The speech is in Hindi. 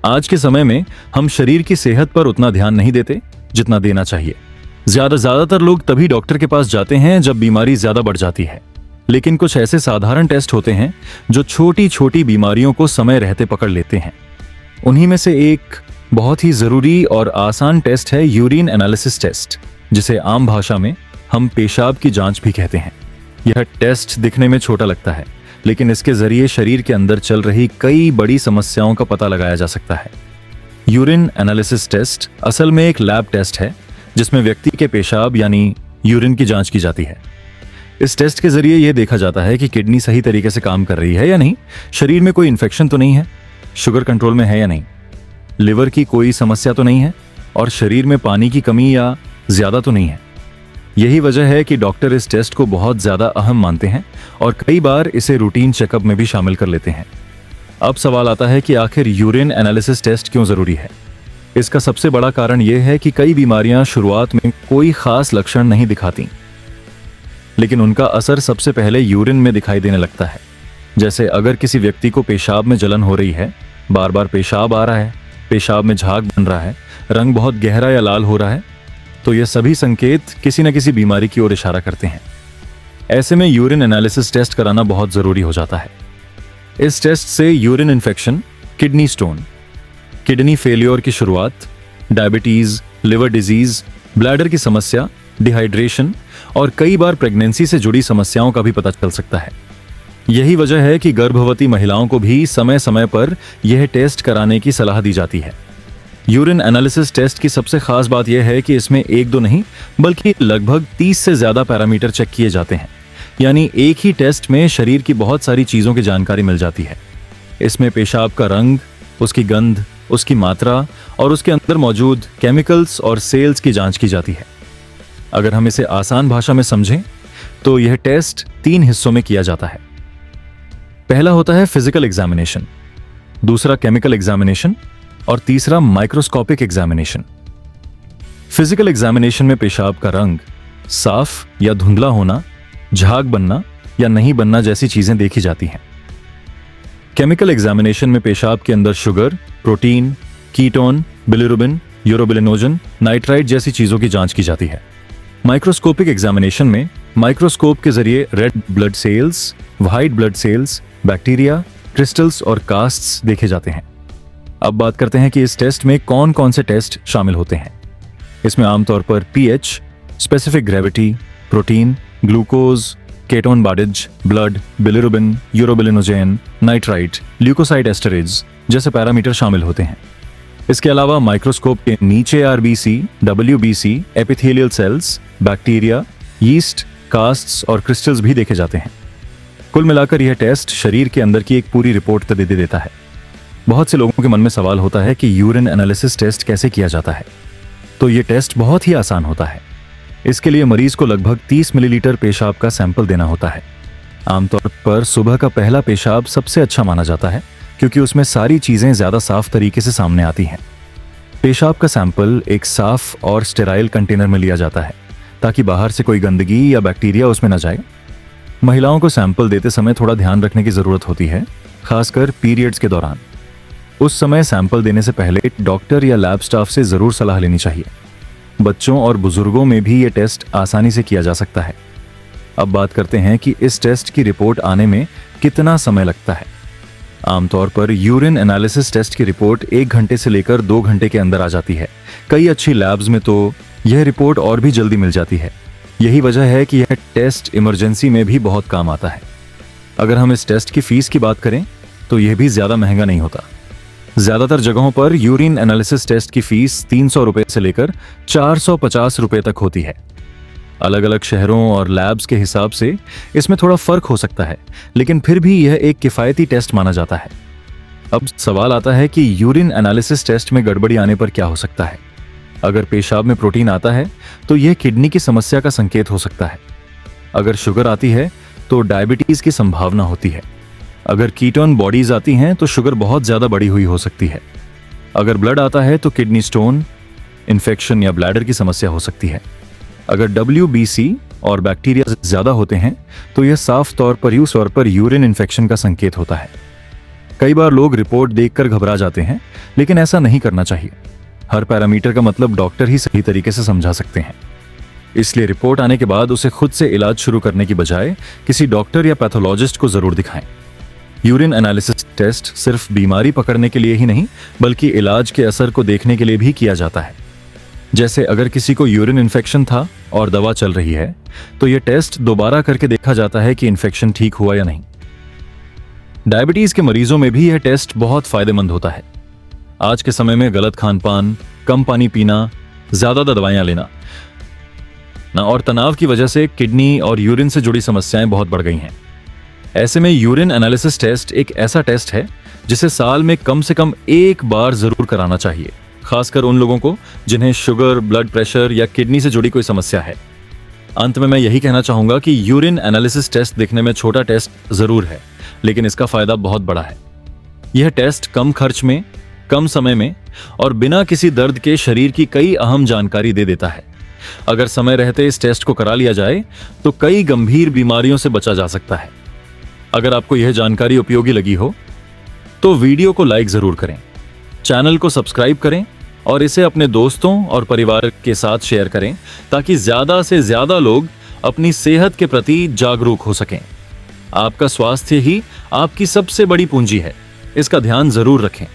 आज के समय में हम शरीर की सेहत पर उतना ध्यान नहीं देते जितना देना चाहिए। ज्यादातर लोग तभी डॉक्टर के पास जाते हैं जब बीमारी ज्यादा बढ़ जाती है। लेकिन कुछ ऐसे साधारण टेस्ट होते हैं जो छोटी छोटी बीमारियों को समय रहते पकड़ लेते हैं। उन्हीं में से एक बहुत ही जरूरी और आसान टेस्ट है यूरिन एनालिसिस टेस्ट, जिसे आम भाषा में हम पेशाब की जांच भी कहते हैं। यह टेस्ट दिखने में छोटा लगता है, लेकिन इसके जरिए शरीर के अंदर चल रही कई बड़ी समस्याओं का पता लगाया जा सकता है। यूरिन एनालिसिस टेस्ट असल में एक लैब टेस्ट है जिसमें व्यक्ति के पेशाब यानी यूरिन की जांच की जाती है। इस टेस्ट के जरिए यह देखा जाता है कि किडनी सही तरीके से काम कर रही है या नहीं, शरीर में कोई इन्फेक्शन तो नहीं है, शुगर कंट्रोल में है या नहीं, लिवर की कोई समस्या तो नहीं है और शरीर में पानी की कमी या ज्यादा तो नहीं है। यही वजह है कि डॉक्टर इस टेस्ट को बहुत ज्यादा अहम मानते हैं और कई बार इसे रूटीन चेकअप में भी शामिल कर लेते हैं। अब सवाल आता है कि आखिर यूरिन एनालिसिस टेस्ट क्यों जरूरी है। इसका सबसे बड़ा कारण यह है कि कई बीमारियां शुरुआत में कोई खास लक्षण नहीं दिखाती, लेकिन उनका असर सबसे पहले यूरिन में दिखाई देने लगता है। जैसे अगर किसी व्यक्ति को पेशाब में जलन हो रही है, बार बार पेशाब आ रहा है, पेशाब में झाग बन रहा है, रंग बहुत गहरा या लाल हो रहा है, तो ये सभी संकेत किसी न किसी बीमारी की ओर इशारा करते हैं। ऐसे में यूरिन एनालिसिस टेस्ट कराना बहुत जरूरी हो जाता है। इस टेस्ट से urine infection, kidney stone, kidney failure की शुरुआत, डायबिटीज, लिवर डिजीज, ब्लैडर की समस्या, डिहाइड्रेशन और कई बार प्रेगनेंसी से जुड़ी समस्याओं का भी पता चल सकता है। यही वजह है कि गर्भवती महिलाओं को भी समय समय पर यह टेस्ट कराने की सलाह दी जाती है। यूरिन एनालिसिस टेस्ट की सबसे खास बात यह है कि इसमें एक दो नहीं बल्कि लगभग 30 से ज्यादा पैरामीटर चेक किए जाते हैं। यानी एक ही टेस्ट में शरीर की बहुत सारी चीजों की जानकारी मिल जाती है। इसमें पेशाब का रंग, उसकी गंध, उसकी मात्रा और उसके अंदर मौजूद केमिकल्स और सेल्स की जांच की जाती है। अगर हम इसे आसान भाषा में समझें तो यह टेस्ट 3 हिस्सों में किया जाता है। पहला होता है फिजिकल एग्जामिनेशन, दूसरा केमिकल एग्जामिनेशन और तीसरा माइक्रोस्कोपिक एग्जामिनेशन। फिजिकल एग्जामिनेशन में पेशाब का रंग साफ या धुंधला होना, झाग बनना या नहीं बनना जैसी चीजें देखी जाती हैं। केमिकल एग्जामिनेशन में पेशाब के अंदर sugar, protein, ketone, bilirubin, urobilinogen, nitrite जैसी चीजों की जांच की जाती है। माइक्रोस्कोपिक एग्जामिनेशन में माइक्रोस्कोप के जरिए red blood cells, white blood cells, bacteria, crystals और कास्ट्स देखे जाते हैं। अब बात करते हैं कि इस टेस्ट में कौन कौन से टेस्ट शामिल होते हैं। इसमें आमतौर पर pH, specific gravity, protein, glucose, ketone bodies, blood, bilirubin, urobilinogen, nitrite, leukocyte esterase जैसे पैरामीटर शामिल होते हैं। इसके अलावा माइक्रोस्कोप के नीचे RBC, WBC, epithelial cells, bacteria, yeast, casts और क्रिस्टल्स भी देखे जाते हैं। कुल मिलाकर यह टेस्ट शरीर के अंदर की एक पूरी रिपोर्ट दे देता है। बहुत से लोगों के मन में सवाल होता है कि यूरिन एनालिसिस टेस्ट कैसे किया जाता है। तो यह टेस्ट बहुत ही आसान होता है। इसके लिए मरीज को लगभग 30 मिलीलीटर पेशाब का सैंपल देना होता है। आमतौर पर सुबह का पहला पेशाब सबसे अच्छा माना जाता है क्योंकि उसमें सारी चीजें ज्यादा साफ तरीके से सामने आती हैं। पेशाब का सैंपल एक साफ और स्टेराइल कंटेनर में लिया जाता है ताकि बाहर से कोई गंदगी या बैक्टीरिया उसमें न जाए। महिलाओं को सैंपल देते समय थोड़ा ध्यान रखने की जरूरत होती है, खासकर पीरियड्स के दौरान। उस समय सैंपल देने से पहले डॉक्टर या लैब स्टाफ से जरूर सलाह लेनी चाहिए। बच्चों और बुजुर्गों में भी ये टेस्ट आसानी से किया जा सकता है। अब बात करते हैं कि इस टेस्ट की रिपोर्ट आने में कितना समय लगता है। आमतौर पर यूरिन एनालिसिस टेस्ट की रिपोर्ट 1 घंटे से लेकर 2 घंटे के अंदर आ जाती है। कई अच्छी लैब्स में तो यह रिपोर्ट और भी जल्दी मिल जाती है। यही वजह है कि यह टेस्ट इमरजेंसी में भी बहुत काम आता है। अगर हम इस टेस्ट की फीस की बात करें तो यह भी ज्यादा महंगा नहीं होता। ज्यादातर जगहों पर यूरिन एनालिसिस टेस्ट की फीस 300 रुपए से लेकर 450 रुपए तक होती है। अलग अलग शहरों और लैब्स के हिसाब से इसमें थोड़ा फर्क हो सकता है, लेकिन फिर भी यह एक किफायती टेस्ट माना जाता है। अब सवाल आता है कि यूरिन एनालिसिस टेस्ट में गड़बड़ी आने पर क्या हो सकता है। अगर पेशाब में प्रोटीन आता है तो यह किडनी की समस्या का संकेत हो सकता है। अगर शुगर आती है तो डायबिटीज की संभावना होती है। अगर कीटोन बॉडीज आती हैं तो शुगर बहुत ज्यादा बढ़ी हुई हो सकती है। अगर ब्लड आता है तो किडनी स्टोन, इन्फेक्शन या ब्लैडर की समस्या हो सकती है। अगर WBC और बैक्टीरिया ज्यादा होते हैं तो यह साफ तौर पर यूरिन इन्फेक्शन का संकेत होता है। कई बार लोग रिपोर्ट देखकर घबरा जाते हैं, लेकिन ऐसा नहीं करना चाहिए। हर पैरामीटर का मतलब डॉक्टर ही सही तरीके से समझा सकते हैं। इसलिए रिपोर्ट आने के बाद उसे खुद से इलाज शुरू करने की बजाय किसी डॉक्टर या पैथोलॉजिस्ट को जरूर दिखाएं। यूरिन एनालिसिस टेस्ट सिर्फ बीमारी पकड़ने के लिए ही नहीं, बल्कि इलाज के असर को देखने के लिए भी किया जाता है। जैसे अगर किसी को यूरिन इन्फेक्शन था और दवा चल रही है, तो यह टेस्ट दोबारा करके देखा जाता है कि इन्फेक्शन ठीक हुआ या नहीं। डायबिटीज के मरीजों में भी यह टेस्ट बहुत फायदेमंद होता है। आज के समय में गलत खानपान, कम पानी पीना, ज्यादा दवाइयां लेना और तनाव की वजह से किडनी और यूरिन से जुड़ी समस्याएं बहुत बढ़ गई हैं। ऐसे में यूरिन एनालिसिस टेस्ट एक ऐसा टेस्ट है जिसे साल में कम से कम एक बार जरूर कराना चाहिए, खासकर उन लोगों को जिन्हें शुगर, ब्लड प्रेशर या किडनी से जुड़ी कोई समस्या है। अंत में मैं यही कहना चाहूंगा कि यूरिन एनालिसिस टेस्ट दिखने में छोटा टेस्ट जरूर है, लेकिन इसका फायदा बहुत बड़ा है। यह टेस्ट कम खर्च में, कम समय में और बिना किसी दर्द के शरीर की कई अहम जानकारी दे देता है। अगर समय रहते इस टेस्ट को करा लिया जाए तो कई गंभीर बीमारियों से बचा जा सकता है। अगर आपको यह जानकारी उपयोगी लगी हो तो वीडियो को लाइक जरूर करें, चैनल को सब्सक्राइब करें और इसे अपने दोस्तों और परिवार के साथ शेयर करें, ताकि ज्यादा से ज्यादा लोग अपनी सेहत के प्रति जागरूक हो सकें। आपका स्वास्थ्य ही आपकी सबसे बड़ी पूंजी है, इसका ध्यान जरूर रखें।